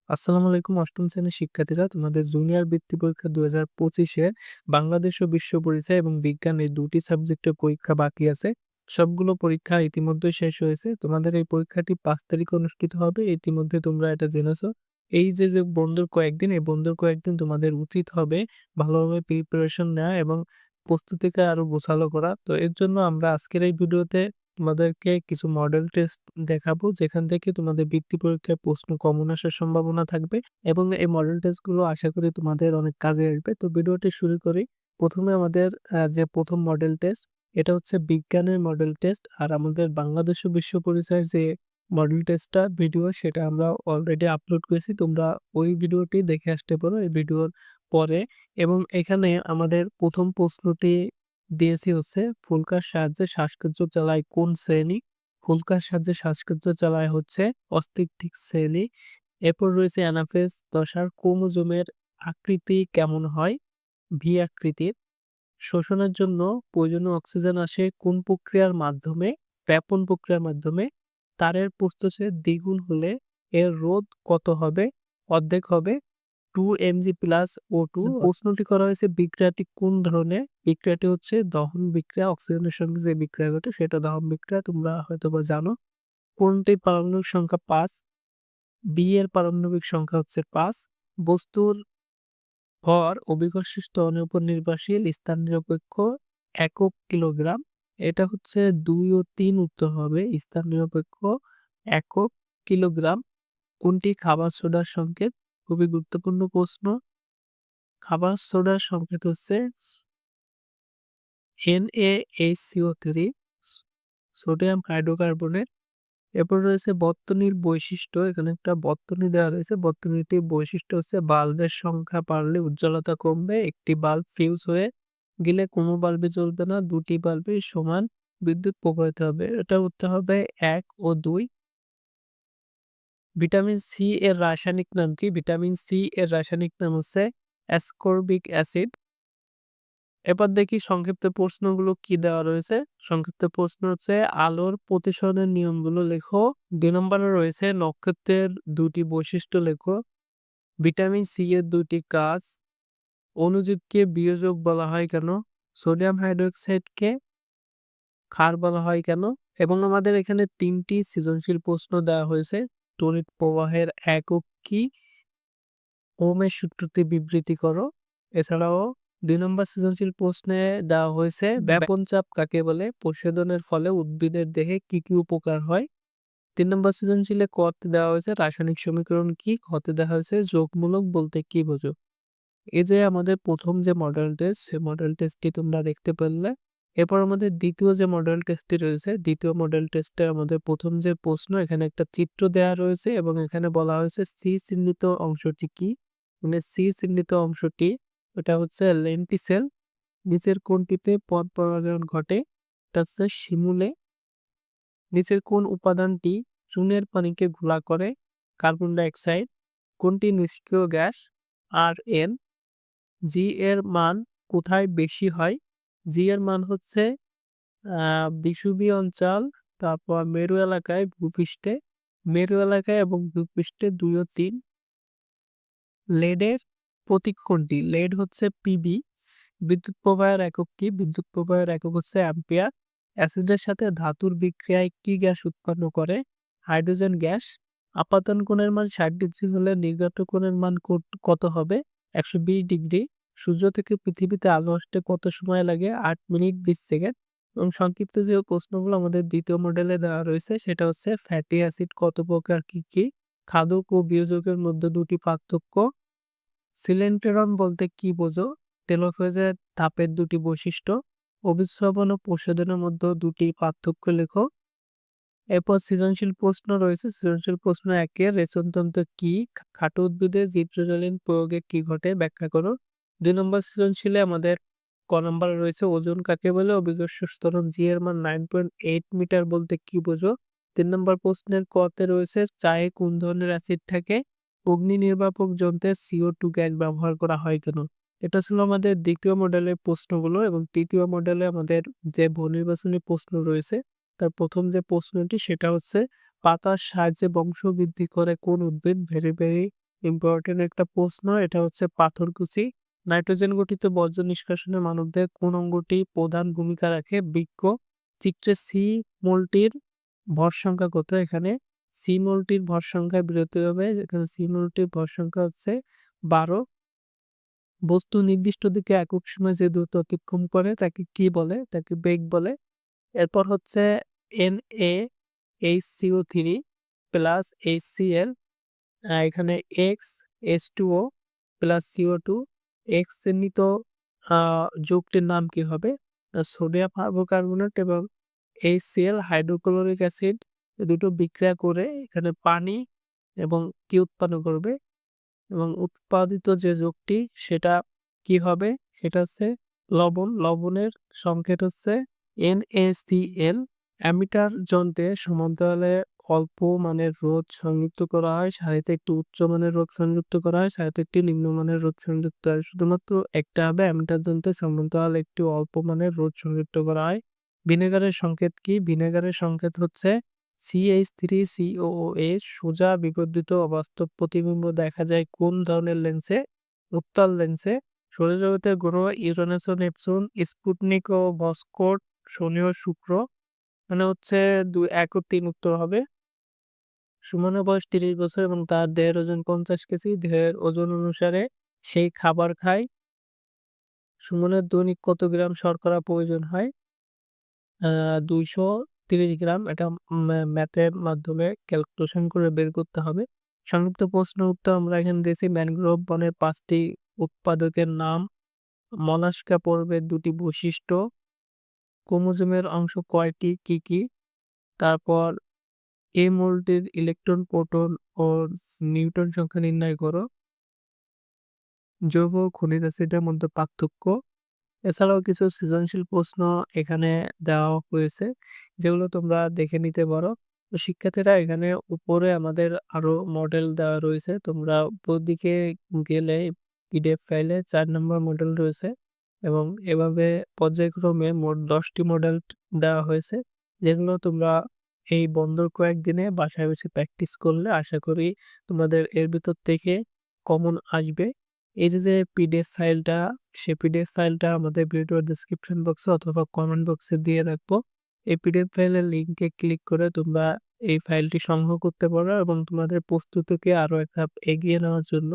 আসসালামু আলাইকুম। অষ্টম শ্রেণীর শিক্ষার্থীরা, তোমাদের জুনিয়র বৃত্তি পরীক্ষা ২০২৫ এ বাংলাদেশ ও বিশ্ব পরিচয় এবং বিজ্ঞান এই ২ টি সাবজেক্টের পরীক্ষা বাকি আছে। সবগুলো পরীক্ষা ইতিমধ্যেই শেষ হয়েছে। তোমাদের এই পরীক্ষাটি ৫ তারিখে অনুষ্ঠিত হবে। ইতিমধ্যে তোমরা এটা জেনেছো। এই যে বন্ধুর কয়েকদিন, এই বন্ধুর কয়েকদিন তোমাদের উচিত হবে ভালোভাবে প্রিপারেশন নেওয়া এবং প্রস্তুতিকে আরো গোছালো করা। তো এর জন্য আমরা আজকের এই ভিডিওতে তোমাদেরকে কিছু মডেল টেস্ট দেখাবো, যেখান থেকে তোমাদের বৃত্তি পরীক্ষায় প্রশ্ন কমন আসার সম্ভাবনা থাকবে এবং এই মডেল টেস্টগুলো আশা করি তোমাদের অনেক কাজে আসবে। তো ভিডিওটি শুরু করি। ১ম এ আমাদের যে ১ম মডেল টেস্ট, এটা হচ্ছে বিজ্ঞানের মডেল টেস্ট। আর আমাদের বাংলাদেশ ও বিশ্ব পরিচয়ের যে মডেল টেস্টটা ভিডিও, সেটা আমরা অলরেডি আপলোড করেছি। তোমরা ওই ভিডিওটি দেখে আসতে পারো এই ভিডিওর পরে। এবং এখানে আমাদের ১ম প্রশ্নটি দিয়েছি হচ্ছে, ফুলকার সাহায্যে শ্বাসকার্য চালায় কোন শ্রেণী? ফুলকার সাহায্যে শ্বাসকার্য চালায় হচ্ছে অস্টিকটিক শ্রেণী। এরপর রয়েছে অ্যানাফেজ দশার ক্রোমোজোমের আকৃতি কেমন হয়? ভি আকৃতির। শ্বসনের জন্য প্রয়োজনীয় অক্সিজেন আসে কোন প্রক্রিয়ার মাধ্যমে? ব্যাপন প্রক্রিয়ার মাধ্যমে। তারের প্রস্থচ্ছেদ দ্বিগুণ হলে এর রোধ কত হবে? অর্ধেক হবে। 2 mg প্লাস O2। প্রশ্নটি করা হয়েছে বিক্রিয়াটি কোন ধরনের? বিক্রিয়াটি হচ্ছে দহন বিক্রিয়া। অক্সিজেনের সঙ্গে যে বিক্রিয়া ঘটে সেটা দহন বিক্রিয়া, তোমরা হয়তোবা জানো। কোনটির পারমাণবিক সংখ্যা ৫? বি এর পারমাণবিক সংখ্যা হচ্ছে ৫। বস্তুর ভর অভিকর্ষী ত্বরণের উপর নির্ভরশীল, স্থান নিরপেক্ষ, একক কিলোগ্রাম। এটা হচ্ছে ২ ও ৩ উত্তর হবে। স্থান নিরপেক্ষ, একক কিলোগ্রাম। কোনটি খাবার সোডার সংকেত? খুবই গুরুত্বপূর্ণ প্রশ্ন। খাবার সোডার সংকেত হচ্ছে NaHCO3, সোডিয়াম হাইড্রোকার্বনেট। এরপর রয়েছে বর্তনীর বৈশিষ্ট্য। এখানে একটা বর্তনী দেওয়া রয়েছে। বর্তনীটির বৈশিষ্ট্য হচ্ছে বাল্বের সংখ্যা বাড়লে উজ্জ্বলতা কমবে। একটি বাল্ব ফিউজ হয়ে গেলে কোনো বাল্বে জ্বলবে না। ২ টি বাল্বেই সমান বিদ্যুৎ প্রবাহিত হবে। এটার উত্তর হবে ১ ও ২। ভিটামিন সি এর রাসায়নিক নাম কি? ভিটামিন সি এর রাসায়নিক নাম হচ্ছে অ্যাসকর্বিক অ্যাসিড। এবার দেখি সংক্ষিপ্ত প্রশ্নগুলো কি দেওয়া রয়েছে। সংক্ষিপ্ত প্রশ্ন হচ্ছে, আলোর প্রতিসরণের নিয়মগুলো লেখো। ২ নম্বরে রয়েছে নক্ষত্রের ২ টি বৈশিষ্ট্য লেখো। ভিটামিন সি এর ২ টি কাজ। অণুজীবকে বিয়োজক বলা হয় কেন? সোডিয়াম হাইড্রোক্সাইডকে ক্ষার বলা হয় কেন? এবং আমাদের এখানে ৩ টি সৃজনশীল প্রশ্ন দেওয়া হয়েছে। তড়িৎ প্রবাহের একক কি? ওহমের সূত্রটি বিবৃতি করো। এছাড়াও ২ নম্বর সৃজনশীল প্রশ্নে দেওয়া হয়েছে ব্যাপন চাপ কাকে বলে? প্রশোধনের ফলে উদ্ভিদের দেহে কি কি উপকার হয়? ৩ নম্বর সৃজনশীলে ক তে দেওয়া হয়েছে রাসায়নিক সমীকরণ কি? খ তে দেওয়া হয়েছে যোগমূলক বলতে কি বোঝো? এই যে আমাদের ১ম যে মডেল টেস্ট, সে মডেল টেস্টটি তোমরা দেখতে পারলে। এরপর আমাদের ২য় যে মডেল টেস্টটি রয়েছে, ২য় মডেল টেস্টে আমাদের ১ম যে প্রশ্ন, এখানে একটা চিত্র দেওয়া রয়েছে এবং এখানে বলা হয়েছে সি চিহ্নিত অংশটি কি? মানে সি চিহ্নিত অংশটি, ওটা হচ্ছে লেন্টিসেল। নিচের কোনটিতে পদ পরাগায়ন ঘটে? এটা হচ্ছে শিমুলে। নিচের কোন উপাদানটি চুনের পানিকে ঘোলা করে? Carbon die oxide. কোনটি নিষ্ক্রিয় গ্যাস? আরএন। জি এর মান কোথায় বেশি হয়? জি এর মান হচ্ছে বিষুবীয় অঞ্চল, তারপর মেরু এলাকায়, ভূপৃষ্ঠে। মেরু এলাকায় এবং ভূপৃষ্ঠে ২ ও ৩। লেডের প্রতীক কোনটি? লেড হচ্ছে পিবি। বিদ্যুৎ প্রবাহের একক কি? বিদ্যুৎ প্রবাহের একক হচ্ছে অ্যাম্পিয়ার। অ্যাসিডের সাথে ধাতুর বিক্রিয়ায় কি গ্যাস উৎপন্ন করে? Hydrogen gas. আপাতন কোণের মান ৬০ ডিগ্রি হলে নির্গত কোণের মান কত হবে? ১২০ ডিগ্রি। সূর্য থেকে পৃথিবীতে আলো আসতে কত সময় লাগে? ৮ মিনিট ২০ সেকেন্ড। এবং সংক্ষিপ্ত যে প্রশ্নগুলো আমাদের ২য় মডেলে দেওয়া রয়েছে, সেটা হচ্ছে ফ্যাটি অ্যাসিড কত প্রকার, কি কি? খাদক ও বিয়োজকের মধ্যে ২ টি পার্থক্য। সিলেন্টেরন বলতে কি বোঝো? টেলোফেজের ধাপের ২ টি বৈশিষ্ট্য। অভিস্রবণ ও প্রশোধনের মধ্যে ২ টি পার্থক্য লেখো। এরপর সৃজনশীল প্রশ্ন রয়েছে। সৃজনশীল প্রশ্ন ১ এর রেচনতন্ত্র কি? খাটো উদ্ভিদে জিব্রেলিন প্রয়োগে কি ঘটে? ব্যাখ্যা করো। ২ নম্বর সৃজনশীলে আমাদের ক নম্বরে রয়েছে ওজন কাকে বলে? অভিকর্ষ ত্বরণ জি এর মান 9.8 মিটার বলতে কি বোঝো? ৩ নম্বর প্রশ্নের ক তে রয়েছে চায়ে কোন ধরনের অ্যাসিড থাকে? অগ্নি নির্বাপক যন্ত্রে CO2 গ্যাস ব্যবহার করা হয় কেন? এটা ছিল আমাদের ২য় মডেলের প্রশ্নগুলো। এবং ৩য় মডেলে আমাদের যে বহুনির্বাচনী প্রশ্ন রয়েছে, তার ১ম যে প্রশ্নটি, সেটা হচ্ছে পাতার সাহায্যে বংশবৃদ্ধি করে কোন উদ্ভিদ? ভেরি ইম্পোর্টেন্ট একটা প্রশ্ন। এটা হচ্ছে পাথরকুচি। নাইট্রোজেন গঠিত বর্জ্য নিষ্কাশনে মানবদেহের কোন অঙ্গটি প্রধান ভূমিকা রাখে? বৃক্ক। চিত্রে সি মূলটির ভর সংখ্যা কত? এখানে সি মূলটির ভর সংখ্যায় বিরতি হবে। এখানে সি মূলটির ভর সংখ্যা হচ্ছে ১২। বস্তু নির্দিষ্ট দিকে একক সময়ে যে দ্রুত অতিক্রম করে তাকে কি বলে? তাকে বেগ বলে। এরপর হচ্ছে NaHCO3 প্লাস HCl, এখানে X H2O plus CO2, X চিহ্নিত আ যৌগটির নাম কি হবে? সোডিয়াম কার্বনেট এবং HCl হাইড্রোক্লোরিক অ্যাসিড, এ দুটো বিক্রিয়া করে এখানে পানি এবং কি উৎপন্ন করবে? এবং উৎপাদিত যে যৌগটি সেটা কি হবে? সেটা হচ্ছে লবণ। লবণের সংকেত হচ্ছে NaCl। অ্যামিটার যন্ত্রে সমান্তরালে অল্প মানের রোধ সংযুক্ত করা হয়, সারিতে একটি উচ্চ মানের রোধ সংযুক্ত করা হয়, সারিতে একটি নিম্নমানের রোধ সংযুক্ত হয়। শুধুমাত্র একটা হবে, অ্যামিটার যন্ত্রে সমান্তরাল একটি অল্প মানের রোধ সংযুক্ত করা হয়। ভিনেগারের সংকেত কি? ভিনেগারের সংকেত হচ্ছে CH3COOH। সোজা বিবর্ধিত অবাস্তব প্রতিবিম্ব দেখা যায় কোন ধরনের লেন্সে? উত্তল লেন্সে। সৌরজগতের গ্রহ ইউরেনাস ও নেপচুন, স্পুটনিক ও ভস্কোট, শনি ও শুক্র। মানে হচ্ছে ১ ও ৩ উত্তর হবে। সুমনের বয়স ৩০ বছর এবং তার দেহের ওজন ৫০ কেজি। দেহের ওজন অনুসারে সেই খাবার খায়। সুমনের দৈনিক কত গ্রাম শর্করা প্রয়োজন হয়? ২৩০ গ্রাম। এটা ম্যাথের মাধ্যমে ক্যালকুলেশন করে বের করতে হবে। সংক্ষিপ্ত প্রশ্নের উত্তর আমরা এখানে দিয়েছি। ম্যানগ্রোভ বনের ৫ টি উৎপাদকের নাম। মলাস্কা পর্বের ২ টি বৈশিষ্ট্য। ক্রোমোজোমের অংশ কয়টি? কি, কি? তারপর এ মৌলটির ইলেকট্রন, প্রোটন ও নিউট্রন সংখ্যা নির্ণয় করো। জৈব ও খনিজ অ্যাসিডের মধ্যে পার্থক্য। এছাড়াও কিছু সৃজনশীল প্রশ্ন এখানে দেওয়া হয়েছে, যেগুলো তোমরা দেখে নিতে পারো। তো শিক্ষার্থীরা, এখানে উপরে আমাদের আরো মডেল দেওয়া রয়েছে। তোমরা উপর দিকে গেলে পিডিএফ ফাইলে ৪ নম্বর মডেল রয়েছে এবং এভাবে পর্যায়ক্রমে মোট ১০ টি মডেল দেওয়া হয়েছে, যেগুলো তোমরা এই বন্ধর কয়েকদিনে বাসায় বসে প্র্যাকটিস করলে আশা করি তোমাদের এর ভিতর থেকে কমন আসবে। এই যে পিডিএফ ফাইলটা, সে পিডিএফ ফাইলটা আমাদের ভিডিওর ডেসক্রিপশন বক্সে অথবা কমেন্ট বক্সে দিয়ে রাখবো। এই পিডিএফ ফাইলের লিংকে ক্লিক করে তোমরা এই ফাইলটি সংগ্রহ করতে পারো এবং তোমাদের প্রস্তুতিকে আরো এক ধাপ এগিয়ে নেওয়ার জন্য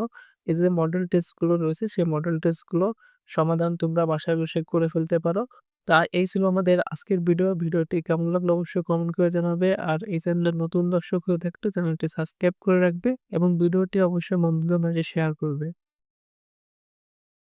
এই যে মডেল টেস্টগুলো রয়েছে, সেই মডেল টেস্টগুলো সমাধান তোমরা বাসায় বসে করে ফেলতে পারো। তা এই ছিল আমাদের আজকের ভিডিও। ভিডিওটি কেমন লাগলো অবশ্যই কমেন্ট করে জানাবে। আর এই চ্যানেলের নতুন দর্শক হয়ে থাকলে চ্যানেলটি সাবস্ক্রাইব করে রাখবে এবং ভিডিওটি অবশ্যই বন্ধুদের মাঝে শেয়ার করবে।